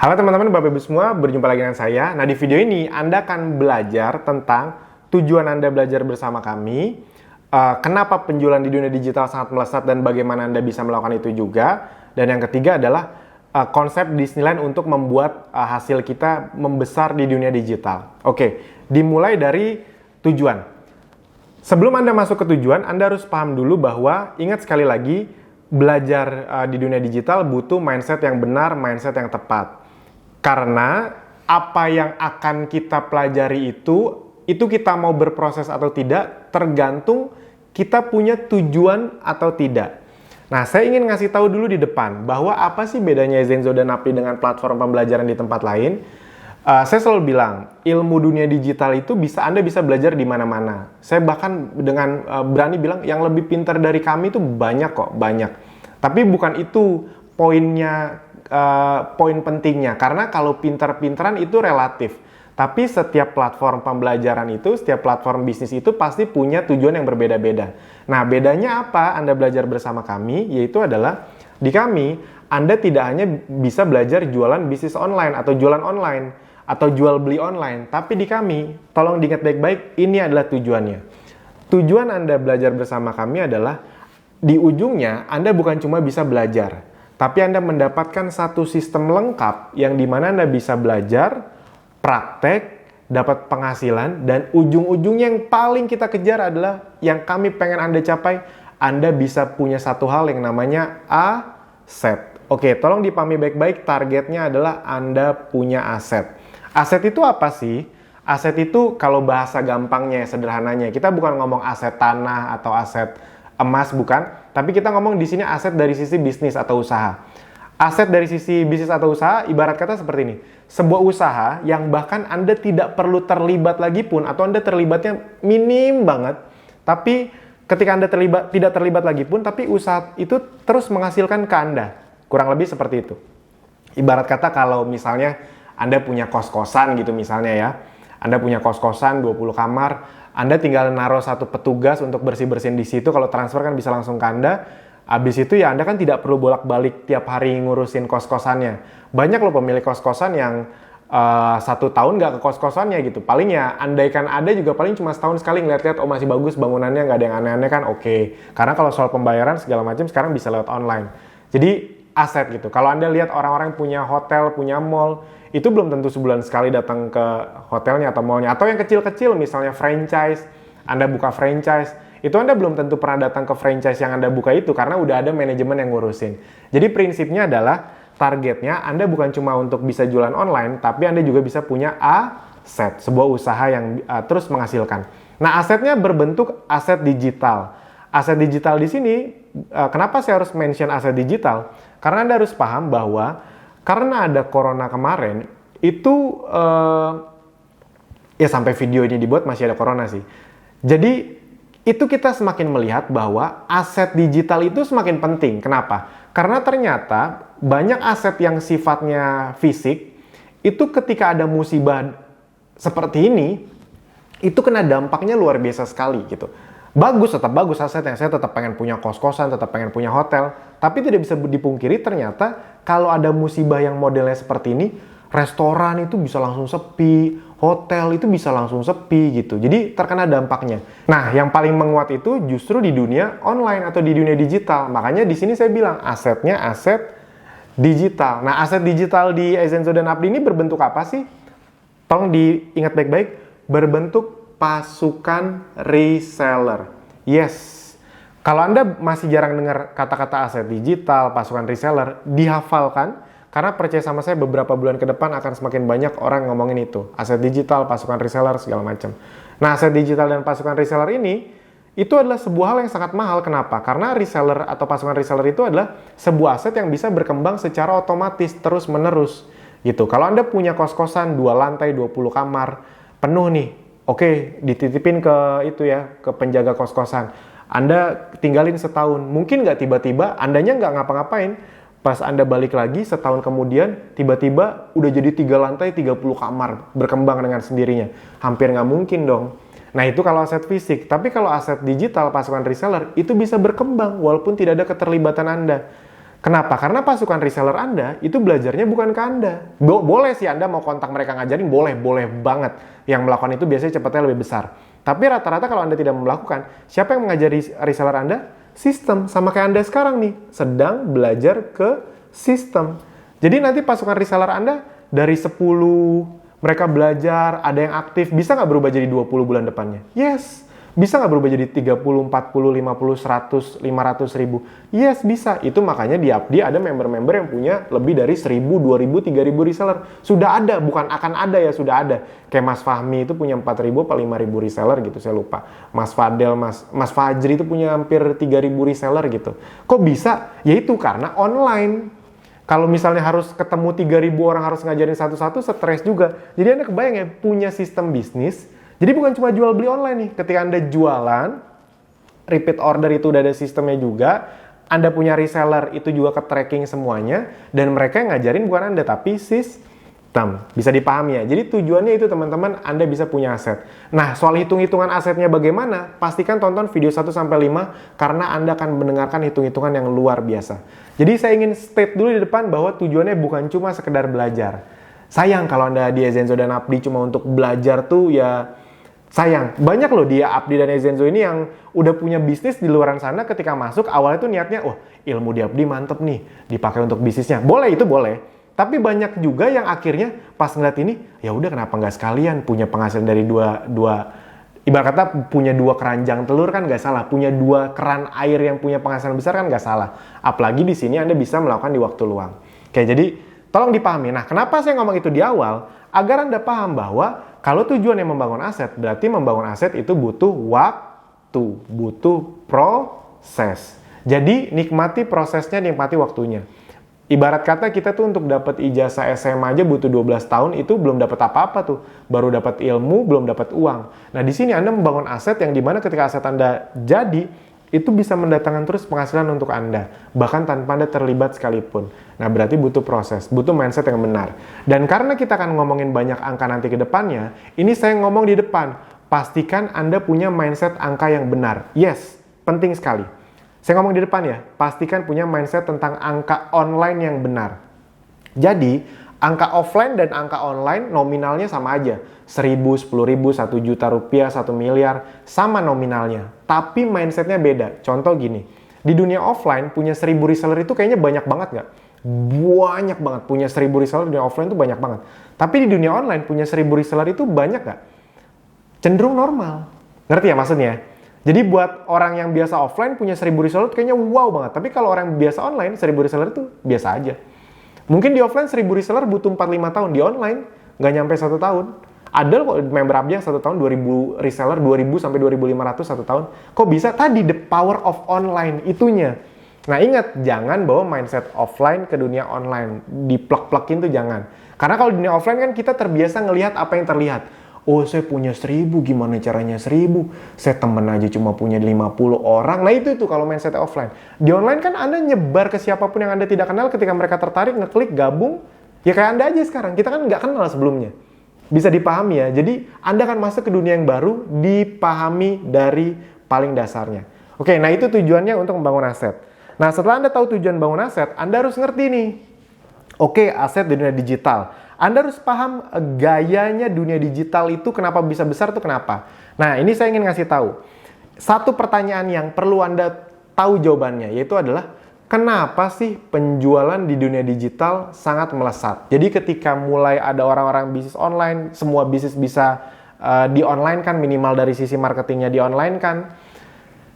Halo teman-teman, Bapak Ibu semua, berjumpa lagi dengan saya. Nah, di video ini Anda akan belajar tentang tujuan Anda belajar bersama kami, kenapa penjualan di dunia digital sangat melesat dan bagaimana Anda bisa melakukan itu juga. Dan yang ketiga adalah konsep Disneyland untuk membuat hasil kita membesar di dunia digital. Oke, dimulai dari tujuan. Sebelum Anda masuk ke tujuan, Anda harus paham dulu bahwa, ingat sekali lagi, belajar di dunia digital butuh mindset yang benar, mindset yang tepat. Karena apa yang akan kita pelajari itu kita mau berproses atau tidak, tergantung kita punya tujuan atau tidak. Nah, saya ingin ngasih tahu dulu di depan, bahwa apa sih bedanya Zenzo dan Apply dengan platform pembelajaran di tempat lain. Saya selalu bilang, ilmu dunia digital itu Anda bisa belajar di mana-mana. Saya bahkan dengan berani bilang, yang lebih pintar dari kami itu banyak kok, banyak. Tapi bukan itu poinnya, poin pentingnya, karena kalau pintar-pintaran itu relatif. Tapi setiap platform pembelajaran itu, setiap platform bisnis itu pasti punya tujuan yang berbeda-beda. Nah, bedanya apa Anda belajar bersama kami? Yaitu adalah, di kami, Anda tidak hanya bisa belajar jualan bisnis online atau jualan online, atau jual beli online. Tapi di kami, tolong diingat baik-baik, ini adalah tujuannya. Tujuan Anda belajar bersama kami adalah, di ujungnya Anda bukan cuma bisa belajar, tapi Anda mendapatkan satu sistem lengkap yang dimana Anda bisa belajar, praktek, dapat penghasilan, dan ujung-ujungnya yang paling kita kejar adalah yang kami pengen Anda capai, Anda bisa punya satu hal yang namanya aset. Oke, tolong dipahami baik-baik, targetnya adalah Anda punya aset. Aset itu apa sih? Aset itu kalau bahasa gampangnya, sederhananya, kita bukan ngomong aset tanah atau aset emas, bukan, tapi kita ngomong di sini aset dari sisi bisnis atau usaha. Aset dari sisi bisnis atau usaha ibarat kata seperti ini. Sebuah usaha yang bahkan Anda tidak perlu terlibat lagi pun, atau Anda terlibatnya minim banget, tapi ketika Anda tidak terlibat lagi pun, tapi usaha itu terus menghasilkan ke Anda. Kurang lebih seperti itu. Ibarat kata kalau misalnya Anda punya kos-kosan gitu misalnya ya. Anda punya kos-kosan 20 kamar, Anda tinggal naruh satu petugas untuk bersih-bersihin di situ. Kalau transfer kan bisa langsung ke Anda. Habis itu ya Anda kan tidak perlu bolak-balik tiap hari ngurusin kos-kosannya. Banyak loh pemilik kos-kosan yang 1 tahun nggak ke kos-kosannya gitu. Paling ya andaikan ada juga paling cuma setahun sekali ngeliat-liat, oh masih bagus bangunannya, nggak ada yang aneh-aneh kan, oke. Karena kalau soal pembayaran segala macam sekarang bisa lewat online. Jadi aset gitu. Kalau Anda lihat orang-orang punya hotel, punya mall, itu belum tentu sebulan sekali datang ke hotelnya atau mallnya. Atau yang kecil-kecil misalnya franchise, Anda buka franchise, itu Anda belum tentu pernah datang ke franchise yang Anda buka itu karena udah ada manajemen yang ngurusin. Jadi prinsipnya adalah targetnya Anda bukan cuma untuk bisa jualan online, tapi Anda juga bisa punya aset, sebuah usaha yang terus menghasilkan. Nah, asetnya berbentuk aset digital. Aset digital di sini, kenapa saya harus mention aset digital? Karena Anda harus paham bahwa karena ada corona kemarin, itu ya sampai video ini dibuat masih ada corona sih. Jadi itu kita semakin melihat bahwa aset digital itu semakin penting. Kenapa? Karena ternyata banyak aset yang sifatnya fisik, itu ketika ada musibah seperti ini, itu kena dampaknya luar biasa sekali gitu. Bagus, tetap bagus asetnya. Saya tetap pengen punya kos-kosan, tetap pengen punya hotel. Tapi tidak bisa dipungkiri ternyata kalau ada musibah yang modelnya seperti ini, restoran itu bisa langsung sepi, hotel itu bisa langsung sepi gitu. Jadi terkena dampaknya. Nah, yang paling menguat itu justru di dunia online atau di dunia digital. Makanya di sini saya bilang asetnya aset digital. Nah, aset digital di Zenzo dan Apply ini berbentuk apa sih? Tolong diingat baik-baik, berbentuk pasukan reseller. Yes. Kalau Anda masih jarang dengar kata-kata aset digital, pasukan reseller, dihafalkan. Karena percaya sama saya beberapa bulan ke depan akan semakin banyak orang ngomongin itu. Aset digital, pasukan reseller, segala macam. Nah, aset digital dan pasukan reseller ini, itu adalah sebuah hal yang sangat mahal. Kenapa? Karena reseller atau pasukan reseller itu adalah sebuah aset yang bisa berkembang secara otomatis, terus-menerus. Gitu. Kalau Anda punya kos-kosan 2 lantai, 20 kamar, penuh nih. Oke, dititipin ke itu ya, ke penjaga kos-kosan. Anda tinggalin setahun. Mungkin nggak tiba-tiba, Andanya nggak ngapa-ngapain. Pas Anda balik lagi setahun kemudian, tiba-tiba udah jadi 3 lantai, 30 kamar. Berkembang dengan sendirinya. Hampir nggak mungkin dong. Nah, itu kalau aset fisik. Tapi kalau aset digital, pasukan reseller, itu bisa berkembang walaupun tidak ada keterlibatan Anda. Kenapa? Karena pasukan reseller Anda itu belajarnya bukan ke Anda. Boleh sih Anda mau kontak mereka ngajarin, boleh banget. Yang melakukan itu biasanya cepatnya lebih besar. Tapi rata-rata kalau Anda tidak melakukan, siapa yang mengajari reseller Anda? Sistem. Sama kayak Anda sekarang nih, sedang belajar ke sistem. Jadi nanti pasukan reseller Anda dari 10 mereka belajar, ada yang aktif, bisa nggak berubah jadi 20 bulan depannya? Yes. Bisa nggak berubah jadi 30, 40, 50, 100, 500 ribu? Yes, bisa. Itu makanya di Apdi ada member-member yang punya lebih dari 1000, 2000, 3000 reseller. Sudah ada, bukan akan ada ya, sudah ada. Kayak Mas Fahmi itu punya 4000 atau 5000 reseller gitu, saya lupa. Mas Fadel, Mas Fajri itu punya hampir 3000 reseller gitu. Kok bisa? Ya itu karena online. Kalau misalnya harus ketemu 3000 orang harus ngajarin satu-satu, stres juga. Jadi Anda kebayang ya, punya sistem bisnis. Jadi bukan cuma jual beli online nih. Ketika Anda jualan, repeat order itu udah ada sistemnya juga. Anda punya reseller itu juga ke tracking semuanya. Dan mereka yang ngajarin bukan Anda, tapi sistem. Bisa dipahami ya. Jadi tujuannya itu teman-teman, Anda bisa punya aset. Nah, soal hitung-hitungan asetnya bagaimana? Pastikan tonton video 1-5 karena Anda akan mendengarkan hitung-hitungan yang luar biasa. Jadi saya ingin state dulu di depan bahwa tujuannya bukan cuma sekedar belajar. Sayang kalau Anda di Ezenzo dan Apdi cuma untuk belajar tuh ya sayang. Banyak loh dia Apdi dan Ezenzo ini yang udah punya bisnis di luaran sana ketika masuk awalnya tuh niatnya, wah ilmu di Apdi mantep nih, dipakai untuk bisnisnya. Boleh, itu boleh. Tapi banyak juga yang akhirnya pas ngeliat ini, ya udah kenapa nggak sekalian punya penghasilan dari dua ibarat kata punya 2 keranjang telur kan nggak salah, punya 2 keran air yang punya penghasilan besar kan nggak salah. Apalagi di sini Anda bisa melakukan di waktu luang. Oke, jadi tolong dipahami. Nah, kenapa saya ngomong itu di awal? Agar Anda paham bahwa kalau tujuannya membangun aset, berarti membangun aset itu butuh waktu, butuh proses. Jadi nikmati prosesnya, nikmati waktunya. Ibarat kata kita tuh untuk dapat ijazah SMA aja butuh 12 tahun, itu belum dapat apa-apa tuh. Baru dapat ilmu, belum dapat uang. Nah, di sini Anda membangun aset yang dimana ketika aset Anda jadi, itu bisa mendatangkan terus penghasilan untuk Anda. Bahkan tanpa Anda terlibat sekalipun. Nah, berarti butuh proses, butuh mindset yang benar. Dan karena kita akan ngomongin banyak angka nanti ke depannya, ini saya ngomong di depan. Pastikan Anda punya mindset angka yang benar. Yes, penting sekali. Saya ngomong di depan ya, pastikan punya mindset tentang angka online yang benar. Jadi, angka offline dan angka online nominalnya sama aja. 1000, 10.000, 1 juta rupiah, 1 miliar, sama nominalnya. Tapi mindsetnya beda. Contoh gini, di dunia offline punya 1000 reseller itu kayaknya banyak banget nggak? Banyak banget. Punya 1000 reseller di dunia offline itu banyak banget. Tapi di dunia online punya 1000 reseller itu banyak nggak? Cenderung normal. Ngerti ya maksudnya? Jadi buat orang yang biasa offline punya 1000 reseller itu kayaknya wow banget. Tapi kalau orang yang biasa online, 1000 reseller itu biasa aja. Mungkin di offline 1000 reseller butuh 4-5 tahun. Di online nggak nyampe 1 tahun. Ada kok member Apdi yang 1 tahun 2000 reseller, 2000 sampai 2500 1 tahun. Kok bisa? Tadi the power of online itunya. Nah ingat, jangan bawa mindset offline ke dunia online. Diplek-plekin tuh jangan. Karena kalau di dunia offline kan kita terbiasa ngelihat apa yang terlihat. Oh, saya punya 1000, gimana caranya 1000? Saya temen aja cuma punya 50 orang. Nah itu kalau mindset offline. Di online kan Anda nyebar ke siapapun yang Anda tidak kenal, ketika mereka tertarik, ngeklik, gabung. Ya kayak Anda aja sekarang, kita kan nggak kenal sebelumnya. Bisa dipahami ya, jadi Anda akan masuk ke dunia yang baru, dipahami dari paling dasarnya. Oke, nah itu tujuannya untuk membangun aset. Nah setelah Anda tahu tujuan bangun aset, Anda harus ngerti nih. Oke, aset di dunia digital. Anda harus paham gayanya dunia digital itu kenapa bisa besar tuh kenapa. Nah ini saya ingin ngasih tahu. Satu pertanyaan yang perlu Anda tahu jawabannya, yaitu adalah kenapa sih penjualan di dunia digital sangat melesat? Jadi ketika mulai ada orang-orang bisnis online, semua bisnis bisa di-online kan, minimal dari sisi marketingnya di-online kan.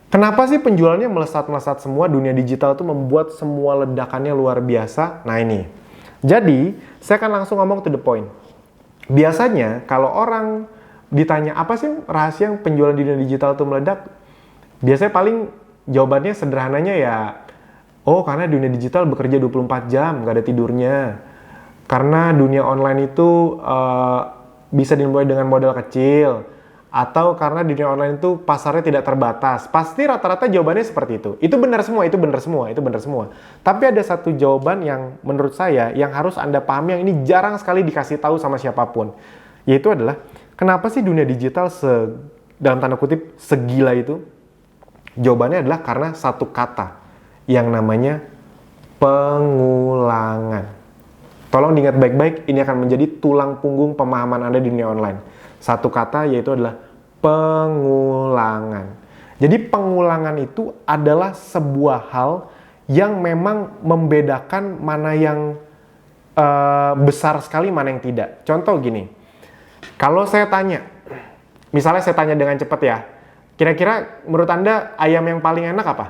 Kenapa sih penjualannya melesat-melesat semua? Dunia digital itu membuat semua ledakannya luar biasa. Nah ini. Jadi, saya akan langsung ngomong to the point. Biasanya, kalau orang ditanya, apa sih rahasia penjualan di dunia digital itu meledak? Biasanya paling jawabannya sederhananya ya, oh karena dunia digital bekerja 24 jam, nggak ada tidurnya. Karena dunia online itu bisa dimulai dengan modal kecil. Atau karena dunia online itu pasarnya tidak terbatas. Pasti rata-rata jawabannya seperti itu. Itu benar semua, itu benar semua, itu benar semua. Tapi ada satu jawaban yang menurut saya yang harus Anda pahami, yang ini jarang sekali dikasih tahu sama siapapun. Yaitu adalah, kenapa sih dunia digital dalam tanda kutip segila itu? Jawabannya adalah karena satu kata yang namanya Pengulangan. Tolong diingat baik-baik, ini akan menjadi tulang punggung pemahaman Anda di dunia online. Satu kata yaitu adalah pengulangan. Jadi pengulangan itu adalah sebuah hal yang memang membedakan mana yang besar sekali, mana yang tidak. Contoh gini, kalau saya tanya, misalnya saya tanya dengan cepat ya, kira-kira menurut Anda ayam yang paling enak apa?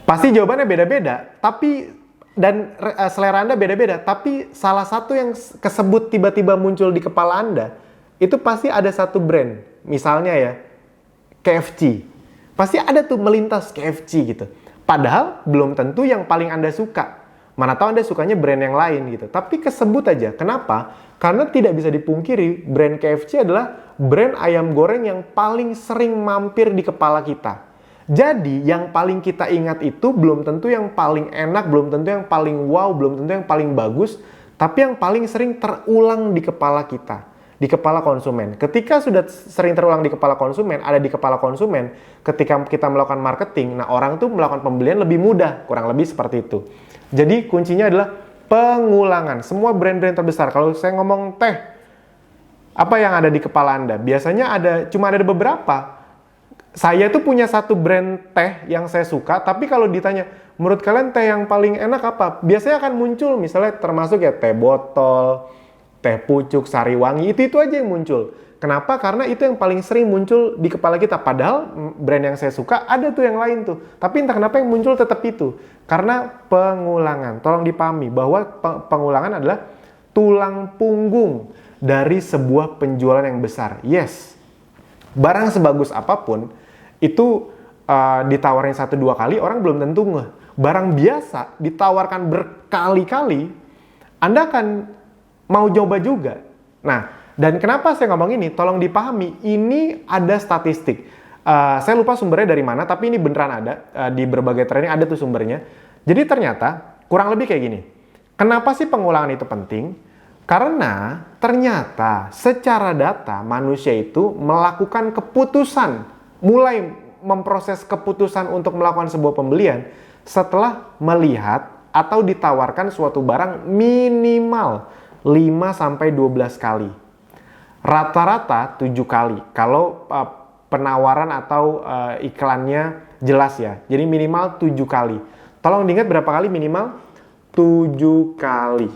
Pasti jawabannya beda-beda, tapi dan selera Anda beda-beda, tapi salah satu yang kesebut tiba-tiba muncul di kepala Anda, itu pasti ada satu brand. Misalnya ya, KFC. Pasti ada tuh melintas KFC gitu. Padahal belum tentu yang paling Anda suka. Mana tahu Anda sukanya brand yang lain gitu. Tapi kesebut aja. Kenapa? Karena tidak bisa dipungkiri, brand KFC adalah brand ayam goreng yang paling sering mampir di kepala kita. Jadi, yang paling kita ingat itu belum tentu yang paling enak, belum tentu yang paling wow, belum tentu yang paling bagus, tapi yang paling sering terulang di kepala kita, di kepala konsumen. Ketika sudah sering terulang di kepala konsumen, ada di kepala konsumen, ketika kita melakukan marketing, nah orang tuh melakukan pembelian lebih mudah, kurang lebih seperti itu. Jadi, kuncinya adalah pengulangan. Semua brand-brand terbesar, kalau saya ngomong teh, apa yang ada di kepala Anda? Biasanya cuma ada beberapa. Saya tuh punya satu brand teh yang saya suka, tapi kalau ditanya, menurut kalian teh yang paling enak apa? Biasanya akan muncul, misalnya termasuk ya teh botol, teh pucuk, sari wangi, itu aja yang muncul. Kenapa? Karena itu yang paling sering muncul di kepala kita. Padahal brand yang saya suka ada tuh yang lain tuh. Tapi entah kenapa yang muncul tetap itu. Karena pengulangan. Tolong dipahami bahwa pengulangan adalah tulang punggung dari sebuah penjualan yang besar. Yes, barang sebagus apapun, itu ditawarin 1-2 kali, orang belum tentu ngeh. Barang biasa, ditawarkan berkali-kali, Anda akan mau coba juga. Nah, dan kenapa saya ngomong ini? Tolong dipahami, ini ada statistik. Saya lupa sumbernya dari mana, tapi ini beneran ada. Di berbagai training ada tuh sumbernya. Jadi ternyata, kurang lebih kayak gini. Kenapa sih pengulangan itu penting? Karena ternyata secara data manusia itu melakukan keputusan, mulai memproses keputusan untuk melakukan sebuah pembelian setelah melihat atau ditawarkan suatu barang minimal 5-12 kali. Rata-rata 7 kali kalau penawaran atau iklannya jelas ya. Jadi minimal 7 kali. Tolong diingat berapa kali minimal? 7 kali.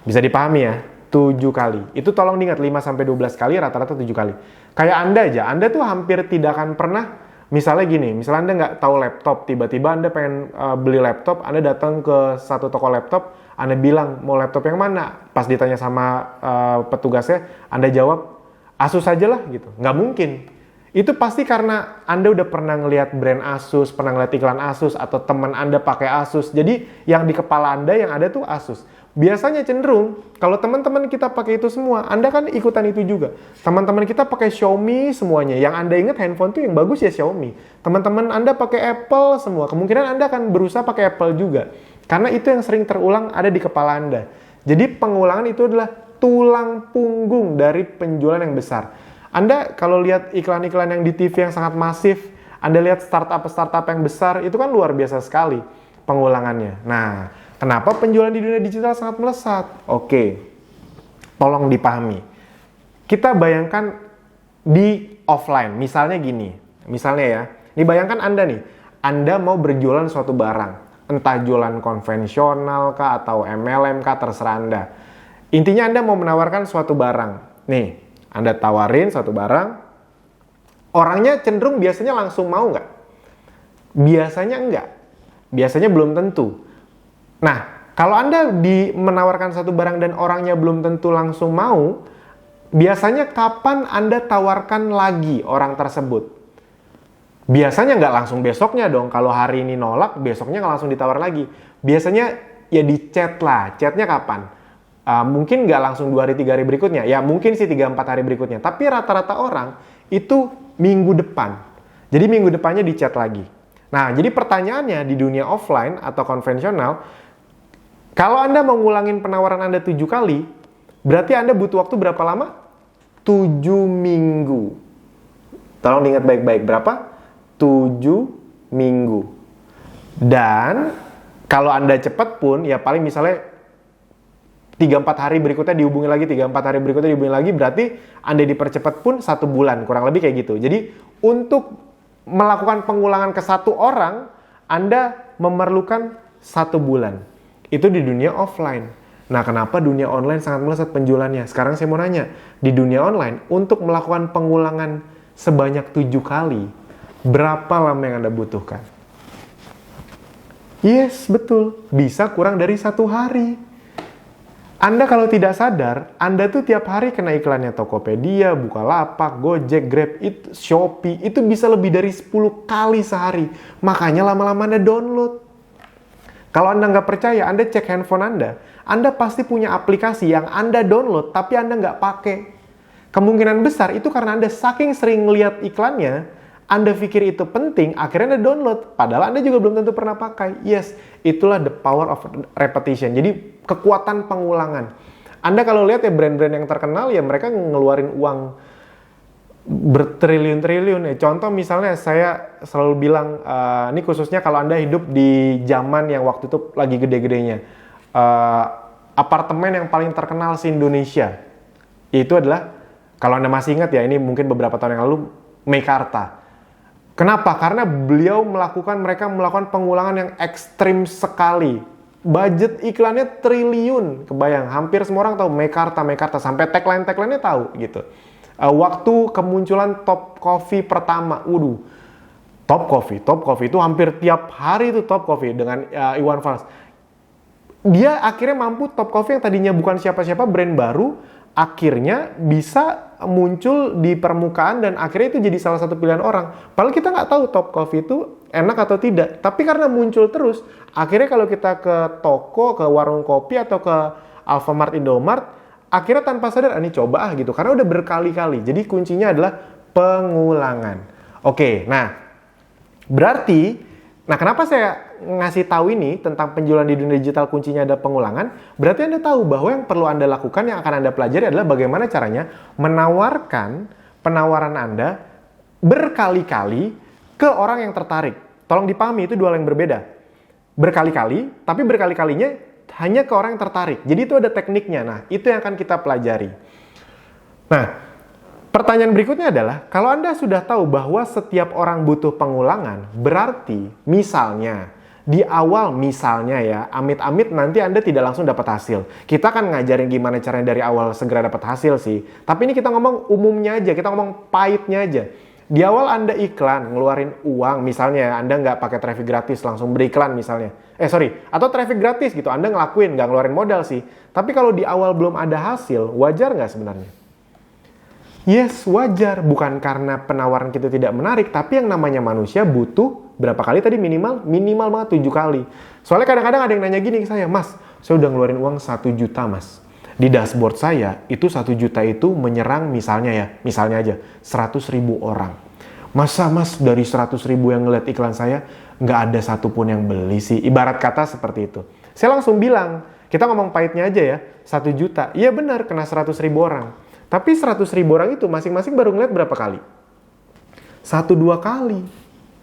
Bisa dipahami ya, 7 kali. Itu tolong diingat, 5-12 kali, rata-rata 7 kali. Kayak Anda aja, Anda tuh hampir tidak akan pernah, misalnya gini, misalnya Anda nggak tahu laptop, tiba-tiba Anda pengen beli laptop, Anda datang ke satu toko laptop, Anda bilang, mau laptop yang mana? Pas ditanya sama petugasnya, Anda jawab, Asus aja lah gitu. Nggak mungkin. Itu pasti karena Anda udah pernah ngelihat brand Asus, pernah ngeliat iklan Asus, atau teman Anda pakai Asus. Jadi yang di kepala Anda yang ada tuh Asus. Biasanya cenderung, kalau teman-teman kita pakai itu semua, Anda kan ikutan itu juga. Teman-teman kita pakai Xiaomi semuanya. Yang Anda ingat handphone tuh yang bagus ya Xiaomi. Teman-teman Anda pakai Apple semua. Kemungkinan Anda akan berusaha pakai Apple juga. Karena itu yang sering terulang ada di kepala Anda. Jadi pengulangan itu adalah tulang punggung dari penjualan yang besar. Anda kalau lihat iklan-iklan yang di TV yang sangat masif, Anda lihat startup-startup yang besar, itu kan luar biasa sekali pengulangannya. Nah, kenapa penjualan di dunia digital sangat melesat? Oke, tolong dipahami. Kita bayangkan di offline, misalnya gini. Misalnya ya, dibayangkan Anda nih, Anda mau berjualan suatu barang. Entah jualan konvensional kah atau MLM kah, terserah Anda. Intinya Anda mau menawarkan suatu barang. Nih, Anda tawarin suatu barang. Orangnya cenderung biasanya langsung mau nggak? Biasanya enggak. Biasanya belum tentu. Nah, kalau Anda menawarkan satu barang dan orangnya belum tentu langsung mau, biasanya kapan Anda tawarkan lagi orang tersebut? Biasanya nggak langsung besoknya dong. Kalau hari ini nolak, besoknya nggak langsung ditawar lagi. Biasanya ya di chat lah. Chatnya kapan? Mungkin nggak langsung 2 hari, 3 hari berikutnya. Ya mungkin sih 3-4 hari berikutnya. Tapi rata-rata orang itu minggu depan. Jadi minggu depannya di chat lagi. Nah, jadi pertanyaannya di dunia offline atau konvensional, kalau Anda mau ngulangin penawaran Anda 7 kali, berarti Anda butuh waktu berapa lama? 7 minggu. Tolong diingat baik-baik, berapa? 7 minggu. Dan kalau Anda cepat pun, ya paling misalnya 3-4 hari berikutnya dihubungi lagi, 3-4 hari berikutnya dihubungi lagi, berarti Anda dipercepat pun 1 bulan, kurang lebih kayak gitu. Jadi untuk melakukan pengulangan ke satu orang, Anda memerlukan 1 bulan. Itu di dunia offline. Nah, kenapa dunia online sangat melesat penjualannya? Sekarang saya mau nanya, di dunia online, untuk melakukan pengulangan sebanyak 7 kali, berapa lama yang Anda butuhkan? Yes, betul. Bisa kurang dari 1 hari. Anda kalau tidak sadar, Anda tuh tiap hari kena iklannya Tokopedia, Bukalapak, Gojek, Grab, Shopee, itu bisa lebih dari 10 kali sehari. Makanya lama-lama Anda download. Kalau Anda nggak percaya, Anda cek handphone Anda pasti punya aplikasi yang Anda download, tapi Anda nggak pakai. Kemungkinan besar itu karena Anda saking sering ngeliat iklannya, Anda pikir itu penting, akhirnya Anda download. Padahal Anda juga belum tentu pernah pakai. Yes, itulah the power of repetition. Jadi, kekuatan pengulangan. Anda kalau lihat ya brand-brand yang terkenal, ya mereka ngeluarin uang bertriliun-triliun. Contoh misalnya saya selalu bilang, ini khususnya kalau Anda hidup di zaman yang waktu itu lagi gede-gedenya. Apartemen yang paling terkenal se-Indonesia, itu adalah, kalau Anda masih ingat ya, ini mungkin beberapa tahun yang lalu, Meikarta. Kenapa? Karena mereka melakukan pengulangan yang ekstrim sekali. Budget iklannya triliun, kebayang. Hampir semua orang tahu Meikarta, sampai tagline-nya tahu gitu. Waktu kemunculan Top Coffee pertama, Top Coffee itu hampir tiap hari itu Top Coffee dengan Iwan Fals. Dia akhirnya mampu, Top Coffee yang tadinya bukan siapa-siapa, brand baru, akhirnya bisa muncul di permukaan dan akhirnya itu jadi salah satu pilihan orang. Padahal kita nggak tahu Top Coffee itu enak atau tidak. Tapi karena muncul terus, akhirnya kalau kita ke toko, ke warung kopi atau ke Alfamart, Indomart, akhirnya tanpa sadar, ini coba gitu. Karena udah berkali-kali. Jadi kuncinya adalah pengulangan. Oke, nah berarti, kenapa saya ngasih tahu ini tentang penjualan di dunia digital kuncinya ada pengulangan? Berarti Anda tahu bahwa yang perlu Anda lakukan, yang akan Anda pelajari adalah bagaimana caranya menawarkan penawaran Anda berkali-kali ke orang yang tertarik. Tolong dipahami, itu dua hal yang berbeda. Berkali-kali, tapi berkali-kalinya hanya ke orang yang tertarik. Jadi itu ada tekniknya. Nah, itu yang akan kita pelajari. Nah, pertanyaan berikutnya adalah, kalau Anda sudah tahu bahwa setiap orang butuh pengulangan, berarti misalnya, di awal misalnya ya, amit-amit nanti Anda tidak langsung dapat hasil. Kita akan ngajarin gimana caranya dari awal segera dapat hasil sih. Tapi ini kita ngomong umumnya aja, kita ngomong pahitnya aja. Di awal Anda iklan, ngeluarin uang, misalnya Anda nggak pakai traffic gratis, langsung beriklan misalnya. Atau traffic gratis gitu, Anda ngelakuin, nggak ngeluarin modal sih. Tapi kalau di awal belum ada hasil, wajar nggak sebenarnya? Yes, wajar. Bukan karena penawaran kita tidak menarik, tapi yang namanya manusia butuh berapa kali tadi minimal banget 7 kali. Soalnya kadang-kadang ada yang nanya gini ke saya, Mas, saya udah ngeluarin uang 1 juta mas. Di dashboard saya, itu 1 juta itu menyerang misalnya aja 100.000 orang. Masa mas dari 100.000 yang ngeliat iklan saya, nggak ada satupun yang beli sih? Ibarat kata seperti itu. Saya langsung bilang, kita ngomong pahitnya aja ya, 1 juta. Iya benar, kena 100.000 orang. Tapi 100.000 orang itu masing-masing baru ngeliat berapa kali? 1-2 kali.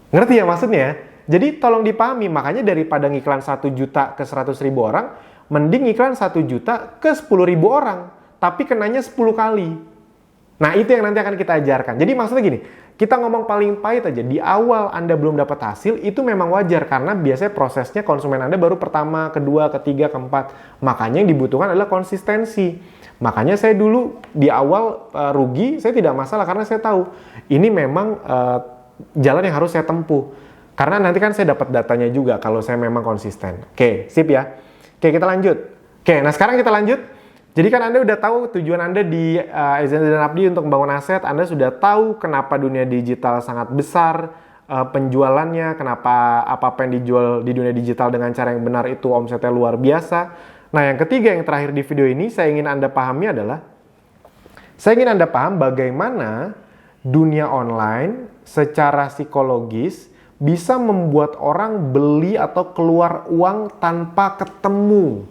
Ngerti ya maksudnya? Jadi tolong dipahami, makanya daripada ngiklan 1 juta ke 100.000 orang, mending iklan 1 juta ke 10.000 orang, tapi kenanya 10 kali. Nah, itu yang nanti akan kita ajarkan. Jadi maksudnya gini, kita ngomong paling pahit aja, di awal Anda belum dapat hasil, itu memang wajar, karena biasanya prosesnya konsumen Anda baru pertama, kedua, ketiga, keempat. Makanya yang dibutuhkan adalah konsistensi. Makanya saya dulu di awal rugi, saya tidak masalah, karena saya tahu ini memang jalan yang harus saya tempuh. Karena nanti kan saya dapat datanya juga kalau saya memang konsisten. Oke, sip ya. Oke, kita lanjut. Oke, nah sekarang kita lanjut. Jadi kan Anda udah tahu tujuan Anda di Ezan dan Abdi untuk membangun aset. Anda sudah tahu kenapa dunia digital sangat besar penjualannya, kenapa apa-apa yang dijual di dunia digital dengan cara yang benar itu omsetnya luar biasa. Nah, yang ketiga yang terakhir di video ini saya ingin Anda pahami adalah, saya ingin Anda paham bagaimana dunia online secara psikologis bisa membuat orang beli atau keluar uang tanpa ketemu,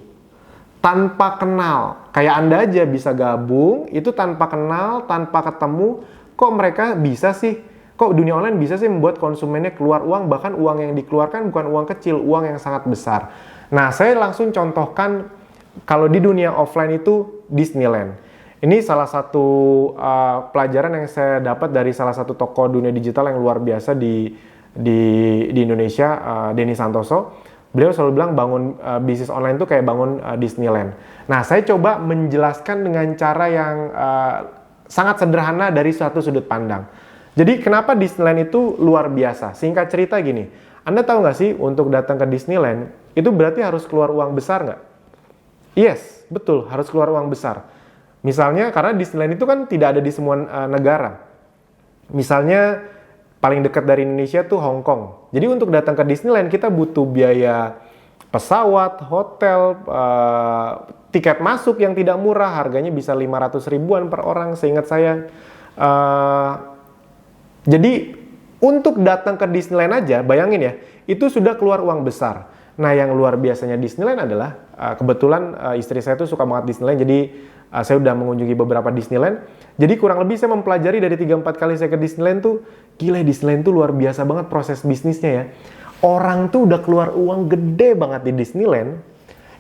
tanpa kenal. Kayak Anda aja bisa gabung, itu tanpa kenal, tanpa ketemu, kok mereka bisa sih? Kok kok dunia online bisa sih membuat konsumennya keluar uang, bahkan uang yang dikeluarkan bukan uang kecil, uang yang sangat besar. Nah, saya langsung contohkan kalau di dunia offline itu Disneyland. Ini salah satu pelajaran yang saya dapat dari salah satu tokoh dunia digital yang luar biasa di Indonesia, Denny Santoso. Beliau selalu bilang bangun bisnis online itu kayak bangun Disneyland. Nah, saya coba menjelaskan dengan cara yang sangat sederhana dari suatu sudut pandang. Jadi kenapa Disneyland itu luar biasa? Singkat cerita gini, Anda tahu nggak sih untuk datang ke Disneyland, itu berarti harus keluar uang besar nggak? Yes, betul, harus keluar uang besar. Misalnya, karena Disneyland itu kan tidak ada di semua negara. Misalnya, paling dekat dari Indonesia tuh Hong Kong. Jadi untuk datang ke Disneyland, kita butuh biaya pesawat, hotel, tiket masuk yang tidak murah, harganya bisa 500 ribuan per orang, seingat saya. Jadi untuk datang ke Disneyland aja, bayangin ya, itu sudah keluar uang besar. Nah, yang luar biasanya Disneyland adalah, kebetulan istri saya tuh suka banget Disneyland, jadi saya udah mengunjungi beberapa Disneyland. Jadi kurang lebih saya mempelajari dari 3-4 kali saya ke Disneyland tuh, gila Disneyland tuh luar biasa banget proses bisnisnya ya. Orang tuh udah keluar uang gede banget di Disneyland,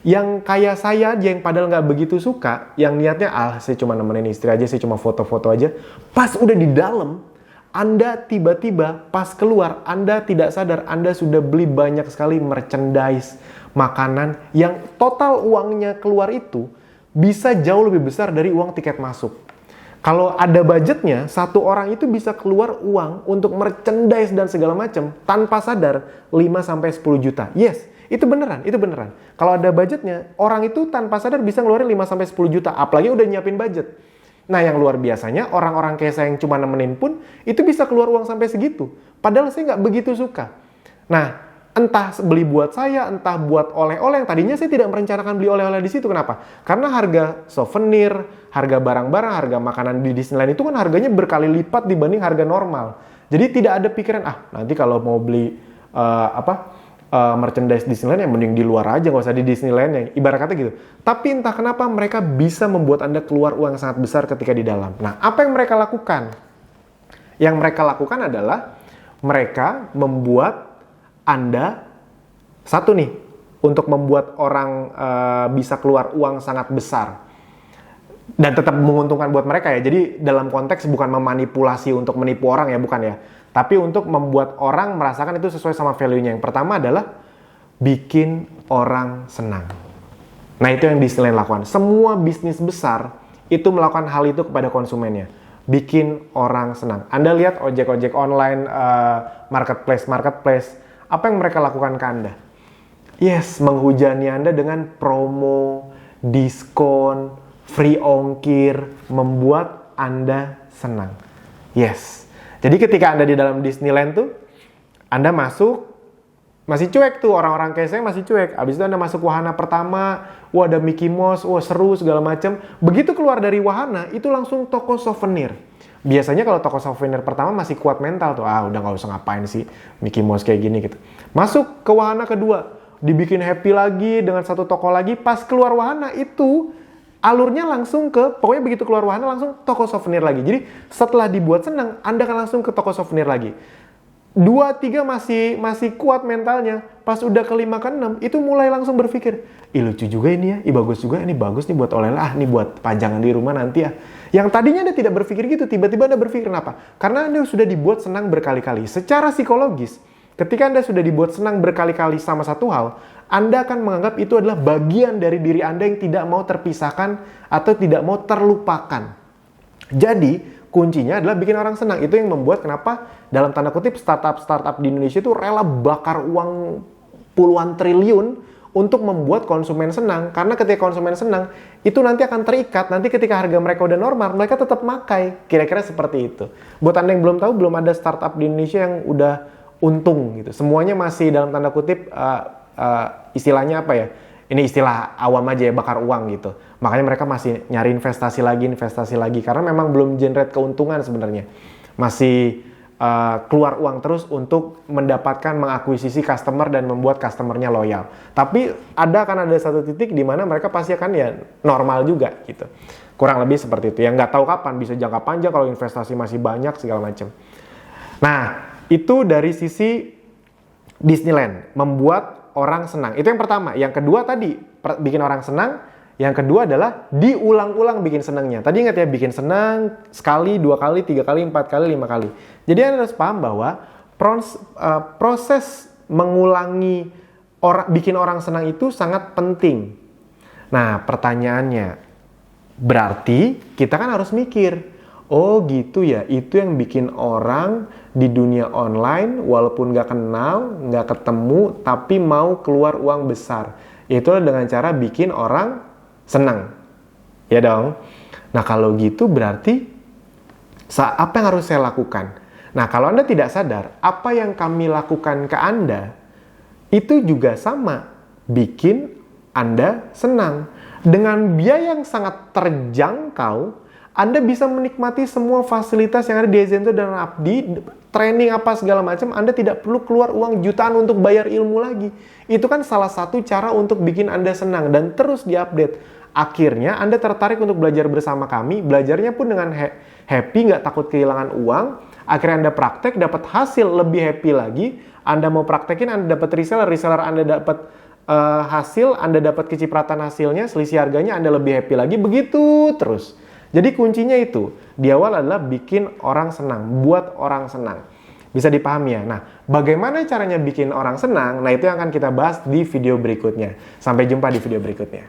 yang kayak saya aja yang padahal nggak begitu suka, yang niatnya, saya cuma nemenin istri aja, saya cuma foto-foto aja, pas udah di dalam, Anda tiba-tiba pas keluar, Anda tidak sadar Anda sudah beli banyak sekali merchandise, makanan yang total uangnya keluar itu bisa jauh lebih besar dari uang tiket masuk. Kalau ada budgetnya, satu orang itu bisa keluar uang untuk merchandise dan segala macam tanpa sadar 5-10 juta. Yes, itu beneran, itu beneran. Kalau ada budgetnya, orang itu tanpa sadar bisa ngeluarin 5-10 juta, apalagi udah nyiapin budget. Nah, yang luar biasanya, orang-orang kayak saya yang cuma nemenin pun, itu bisa keluar uang sampai segitu. Padahal saya nggak begitu suka. Nah, entah beli buat saya, entah buat oleh-oleh, yang tadinya saya tidak merencanakan beli oleh-oleh di situ. Kenapa? Karena harga souvenir, harga barang-barang, harga makanan di Disneyland itu kan harganya berkali lipat dibanding harga normal. Jadi tidak ada pikiran, nanti kalau mau beli merchandise Disneyland yang mending di luar aja, nggak usah di Disneyland ya, ibarat kata gitu. Tapi entah kenapa mereka bisa membuat Anda keluar uang yang sangat besar ketika di dalam. Nah, apa yang mereka lakukan? Yang mereka lakukan adalah mereka membuat Anda, satu nih, untuk membuat orang bisa keluar uang sangat besar dan tetap menguntungkan buat mereka ya. Jadi dalam konteks bukan memanipulasi untuk menipu orang ya, bukan ya. Tapi untuk membuat orang merasakan itu sesuai sama value-nya. Yang pertama adalah bikin orang senang. Nah, itu yang Disneyland lakukan. Semua bisnis besar itu melakukan hal itu kepada konsumennya. Bikin orang senang. Anda lihat ojek-ojek online, marketplace. Apa yang mereka lakukan ke Anda? Yes, menghujani Anda dengan promo, diskon, free ongkir, membuat Anda senang. Yes. Jadi ketika Anda di dalam Disneyland tuh, Anda masuk, masih cuek tuh, orang-orang kayak saya masih cuek. Habis itu Anda masuk wahana pertama, wah ada Mickey Mouse, wah seru segala macam. Begitu keluar dari wahana, itu langsung toko souvenir. Biasanya kalau toko souvenir pertama masih kuat mental tuh, udah nggak usah ngapain sih Mickey Mouse kayak gini gitu. Masuk ke wahana kedua, dibikin happy lagi dengan satu toko lagi. Pas keluar wahana itu, alurnya langsung ke, pokoknya begitu keluar wahana langsung toko souvenir lagi. Jadi setelah dibuat senang, Anda akan langsung ke toko souvenir lagi. 2-3 masih kuat mentalnya. Pas udah ke 5-6, itu mulai langsung berpikir, lucu juga ini ya, bagus juga, ini bagus nih buat oleh-oleh, ini buat pajangan di rumah nanti ya. Yang tadinya Anda tidak berpikir gitu, tiba-tiba Anda berpikir kenapa? Karena Anda sudah dibuat senang berkali-kali. Secara psikologis, ketika Anda sudah dibuat senang berkali-kali sama satu hal, Anda akan menganggap itu adalah bagian dari diri Anda yang tidak mau terpisahkan atau tidak mau terlupakan. Jadi, kuncinya adalah bikin orang senang. Itu yang membuat kenapa dalam tanda kutip startup di Indonesia itu rela bakar uang puluhan triliun untuk membuat konsumen senang. Karena ketika konsumen senang, itu nanti akan terikat. Nanti ketika harga mereka udah normal, mereka tetap pakai. Kira-kira seperti itu. Buat Anda yang belum tahu, belum ada startup di Indonesia yang udah untung gitu. Semuanya masih dalam tanda kutip istilahnya apa ya? Ini istilah awam aja ya, bakar uang gitu. Makanya mereka masih nyari investasi lagi karena memang belum generate keuntungan sebenarnya. Masih keluar uang terus untuk mendapatkan mengakuisisi customer dan membuat customernya loyal. Tapi akan ada satu titik di mana mereka pasti akan ya normal juga gitu. Kurang lebih seperti itu. Yang nggak tahu kapan, bisa jangka panjang kalau investasi masih banyak segala macam. Nah, itu dari sisi Disneyland, membuat orang senang. Itu yang pertama. Yang kedua tadi, bikin orang senang. Yang kedua adalah diulang-ulang bikin senangnya. Tadi ingat ya, bikin senang sekali, 2 kali, 3 kali, 4 kali, 5 kali. Jadi Anda harus paham bahwa proses mengulangi bikin orang senang itu sangat penting. Nah, pertanyaannya, berarti kita kan harus mikir, oh gitu ya, itu yang bikin orang di dunia online walaupun gak kenal, gak ketemu, tapi mau keluar uang besar. Itulah dengan cara bikin orang senang. Ya dong? Nah kalau gitu berarti apa yang harus saya lakukan? Nah kalau Anda tidak sadar, apa yang kami lakukan ke Anda, itu juga sama, bikin Anda senang. Dengan biaya yang sangat terjangkau, Anda bisa menikmati semua fasilitas yang ada di Zento dan Abdi, training apa segala macam. Anda tidak perlu keluar uang jutaan untuk bayar ilmu lagi. Itu kan salah satu cara untuk bikin Anda senang dan terus diupdate. Akhirnya Anda tertarik untuk belajar bersama kami, belajarnya pun dengan happy, nggak takut kehilangan uang. Akhirnya Anda praktek, dapat hasil lebih happy lagi. Anda mau praktekin, Anda dapat reseller Anda dapat hasil, Anda dapat kecipratan hasilnya, selisih harganya, Anda lebih happy lagi, begitu terus. Jadi kuncinya itu, di awal adalah bikin orang senang, buat orang senang. Bisa dipahami ya? Nah, bagaimana caranya bikin orang senang? Nah, itu yang akan kita bahas di video berikutnya. Sampai jumpa di video berikutnya.